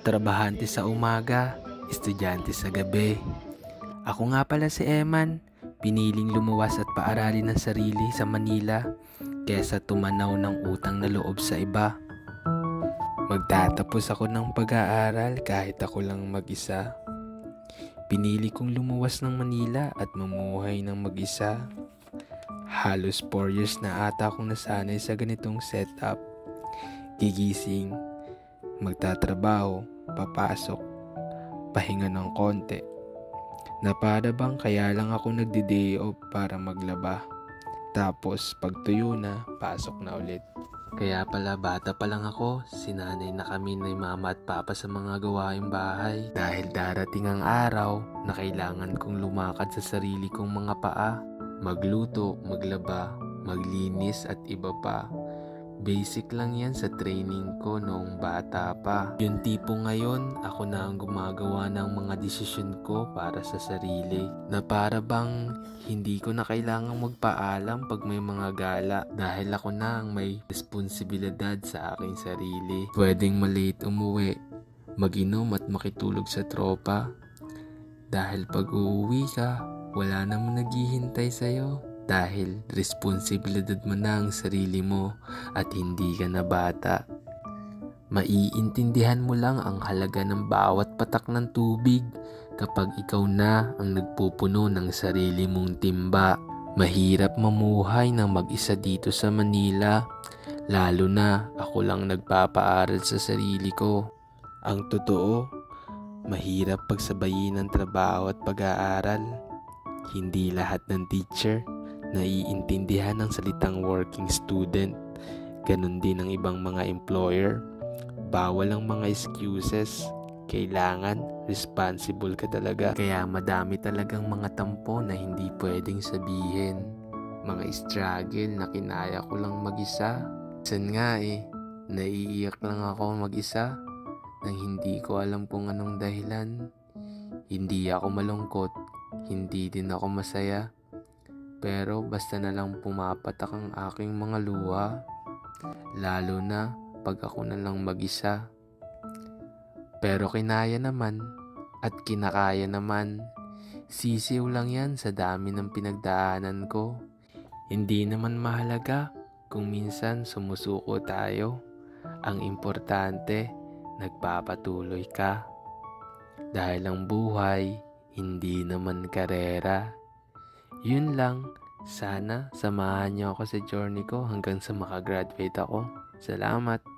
Trabahante sa umaga, estudyante sa gabi. Ako nga pala si Eman, piniling lumuwas at paaralin ang sarili sa Manila kaysa tumanaw ng utang na loob sa iba. Magtatapos ako ng pag-aaral kahit ako lang mag-isa. Pinili kong lumuwas ng Manila at mamuhay ng mag-isa. Halos 4 years na ata akong nasanay sa ganitong setup. Gigising, magtatrabaho, papasok, pahinga ng konti. Na para bang kaya lang ako nagdi-day off para maglaba. Tapos pagtuyo na, pasok na ulit. Kaya pala bata pa lang ako, sinanay na kami ni mama at papa sa mga gawaing bahay. Dahil darating ang araw na kailangan kong lumakad sa sarili kong mga paa. Magluto, maglaba, maglinis at iba pa. Basic lang yan sa training ko noong bata pa. Yung tipo ngayon, ako na ang gumagawa ng mga desisyon ko para sa sarili. Na para bang hindi ko na kailangang magpaalam pag may mga gala. Dahil ako na ang may responsibilidad sa aking sarili. Pwedeng malate umuwi, mag-inom at makitulog sa tropa. Dahil pag uuwi ka, wala namang naghihintay sa'yo. Dahil responsibilidad mo na ang sarili mo at hindi ka na bata. Maiintindihan mo lang ang halaga ng bawat patak ng tubig kapag ikaw na ang nagpupuno ng sarili mong timba. Mahirap mamuhay ng mag-isa dito sa Manila, lalo na ako lang nagpapaaral sa sarili ko. Ang totoo, mahirap pagsabayin ng trabaho at pag-aaral. Hindi lahat ng teacher naiintindihan ang salitang working student. Ganon din ang ibang mga employer. Bawal ang mga excuses. Kailangan responsible ka talaga. Kaya madami talagang mga tampo na hindi pwedeng sabihin. Mga struggle na kinaya ko lang mag-isa. Minsan nga naiiyak lang ako mag-isa nang hindi ko alam kung anong dahilan. Hindi ako malungkot, hindi din ako masaya. Pero basta na lang pumapatak ang aking mga luha, lalo na pag ako na lang mag-isa. Pero kinaya naman at kinakaya naman. Sisiw lang yan sa dami ng pinagdaanan ko. Hindi naman mahalaga kung minsan sumusuko tayo. Ang importante, nagpapatuloy ka. Dahil ang buhay, hindi naman karera. Yun lang, sana samahan niyo ako sa journey ko hanggang sa makagraduate ako. Salamat!